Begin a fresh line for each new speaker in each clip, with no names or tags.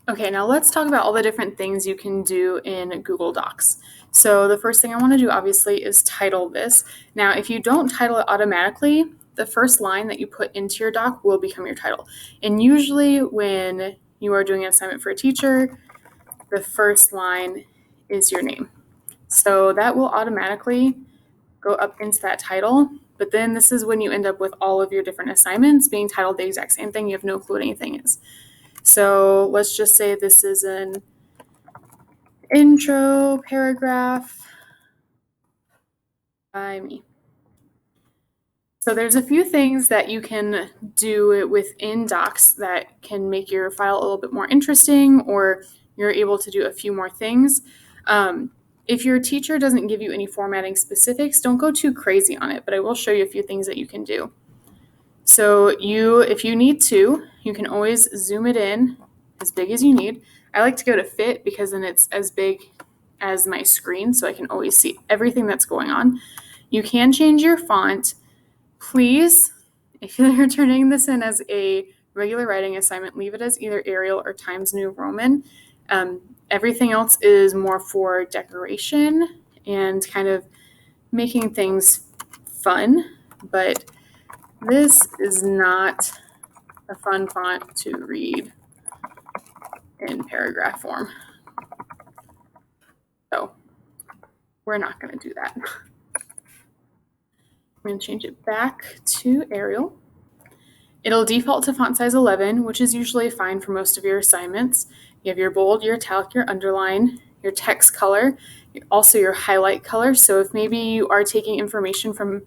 Okay, now let's talk about all the different things you can do in Google Docs. So the first thing I want to do obviously is title this. Now, if you don't title it automatically, the first line that you put into your doc will become your title. And usually when you are doing an assignment for a teacher, the first line is your name. So that will automatically go up into that title. But then this is when you end up with all of your different assignments being titled the exact same thing. You have no clue what anything is. So let's just say this is an intro paragraph by me. So there's a few things that you can do within Docs that can make your file a little bit more interesting, or you're able to do a few more things. If your teacher doesn't give you any formatting specifics, don't go too crazy on it, but I will show you a few things that you can do. So if you need to, you can always zoom it in as big as you need. I like to go to fit because then it's as big as my screen, so I can always see everything that's going on. You can change your font. Please, if you're turning this in as a regular writing assignment, leave it as either Arial or Times New Roman. Everything else is more for decoration and kind of making things fun, but this is not a fun font to read in paragraph form. So we're not going to do that. I'm going to change it back to Arial. It'll default to font size 11, which is usually fine for most of your assignments. You have your bold, your italic, your underline, your text color, also your highlight color. So if maybe you are taking information from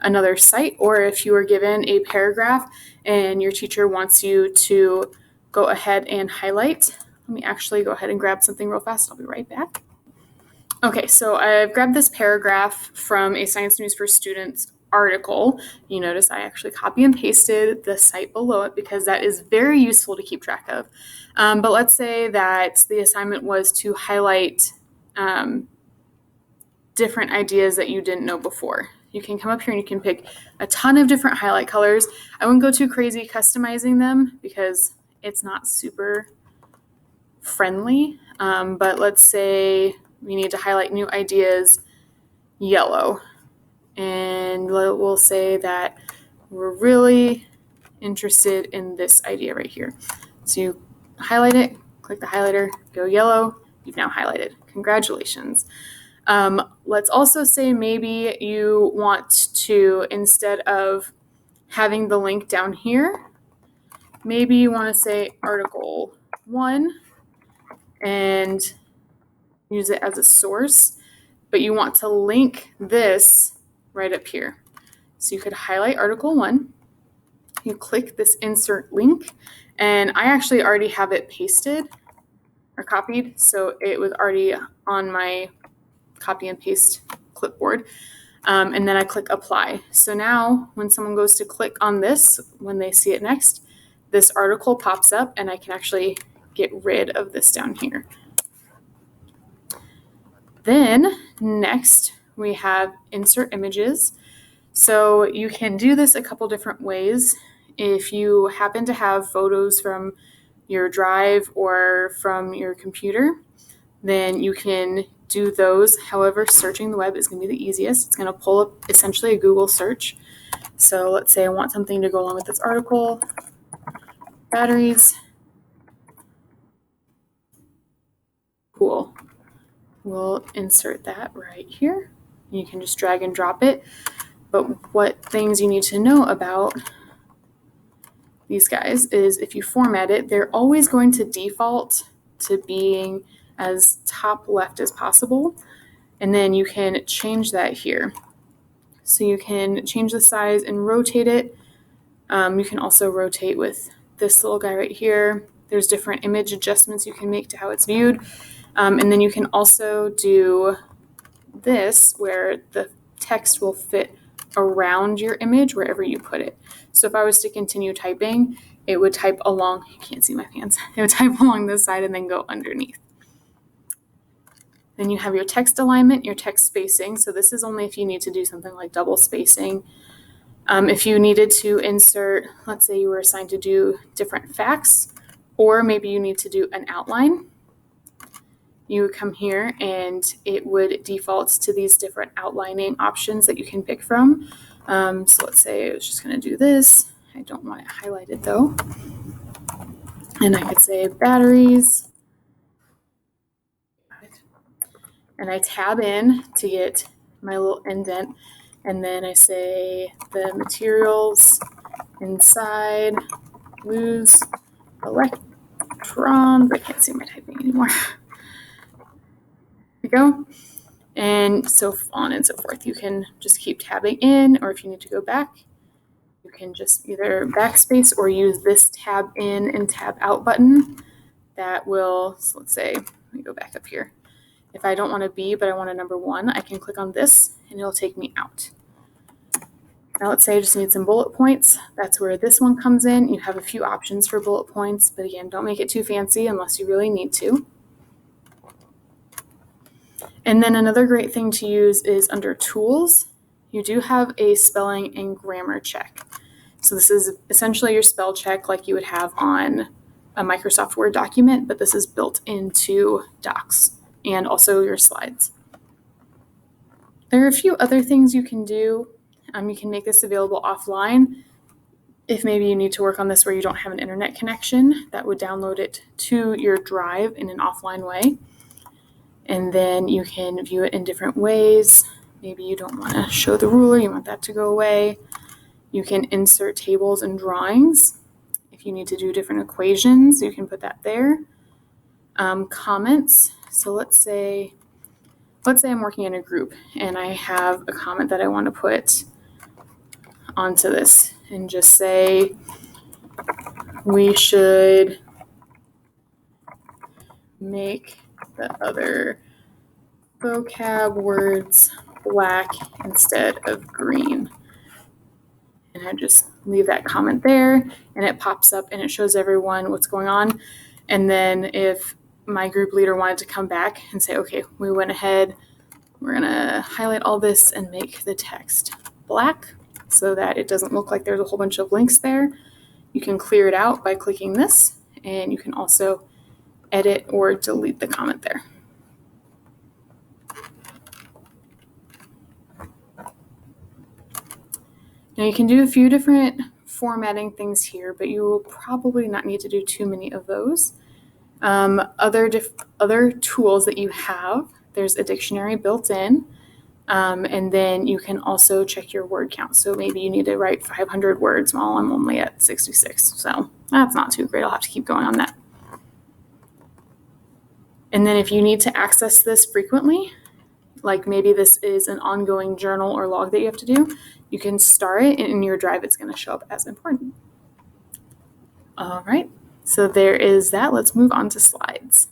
another site, or if you are given a paragraph and your teacher wants you to go ahead and highlight, let me actually go ahead and grab something real fast. I'll be right back. Okay, so I've grabbed this paragraph from a Science News for Students article. You notice I actually copy and pasted the site below it because that is very useful to keep track of. But let's say that the assignment was to highlight different ideas that you didn't know before. You can come up here and you can pick a ton of different highlight colors. I wouldn't go too crazy customizing them because it's not super friendly. But let's say we need to highlight new ideas, yellow. And we'll say that we're really interested in this idea right here. So you highlight it, click the highlighter, go yellow, you've now highlighted. Congratulations. Let's also say maybe you want to, instead of having the link down here, maybe you want to say article 1 and use it as a source, but you want to link this right up here. So you could highlight article 1, you click this insert link, and I actually already have it pasted or copied, so it was already on my copy and paste clipboard. And then I click apply. So now when someone goes to click on this, when they see it next, this article pops up and I can actually get rid of this down here. Then next we have insert images. So you can do this a couple different ways. If you happen to have photos from your drive or from your computer, then you can do those. However, searching the web is going to be the easiest. It's going to pull up essentially a Google search. So let's say I want something to go along with this article, batteries. Cool. We'll insert that right here. You can just drag and drop it. But what things you need to know about these guys is if you format it, they're always going to default to being as top left as possible. And then you can change that here. So you can change the size and rotate it. You can also rotate with this little guy right here. There's different image adjustments you can make to how it's viewed. And then you can also do this where the text will fit around your image wherever you put it. So if I was to continue typing, it would type along, you can't see my hands, it would type along this side and then go underneath. Then you have your text alignment, your text spacing. So this is only if you need to do something like double spacing. If you needed to insert, let's say you were assigned to do different facts Or maybe you need to do an outline. You would come here and it would default to these different outlining options that you can pick from. So let's say I was just going to do this. I don't want it highlighted though. And I could say batteries. And I tab in to get my little indent. And then I say the materials inside lose electrons. I can't see my typing anymore. There we go. And so on and so forth. You can just keep tabbing in, or if you need to go back, you can just either backspace or use this tab in and tab out button. That will, so let's say, let me go back up here. If I don't want a B, but I want a number 1, I can click on this and it'll take me out. Now let's say I just need some bullet points. That's where this one comes in. You have a few options for bullet points, but again, don't make it too fancy unless you really need to. And then another great thing to use is under tools, you do have a spelling and grammar check. So this is essentially your spell check like you would have on a Microsoft Word document, but this is built into Docs and also your slides. There are a few other things you can do. You can make this available offline. If maybe you need to work on this where you don't have an internet connection, that would download it to your drive in an offline way. And then you can view it in different ways. Maybe you don't want to show the ruler, you want that to go away. You can insert tables and drawings. If you need to do different equations, you can put that there. Comments. So let's say I'm working in a group and I have a comment that I want to put onto this and just say we should make the other vocab words black instead of green. And I just leave that comment there and it pops up and it shows everyone what's going on. And then if my group leader wanted to come back and say, okay, we went ahead, we're gonna highlight all this and make the text black so that it doesn't look like there's a whole bunch of links there. You can clear it out by clicking this, and you can also edit or delete the comment there. Now you can do a few different formatting things here, but you will probably not need to do too many of those. Other tools that you have, there's a dictionary built in, and then you can also check your word count. So maybe you need to write 500 words while I'm only at 66. So that's not too great. I'll have to keep going on that. And then if you need to access this frequently, like maybe this is an ongoing journal or log that you have to do, you can start it, and in your drive it's going to show up as important. All right, so there is that. Let's move on to slides.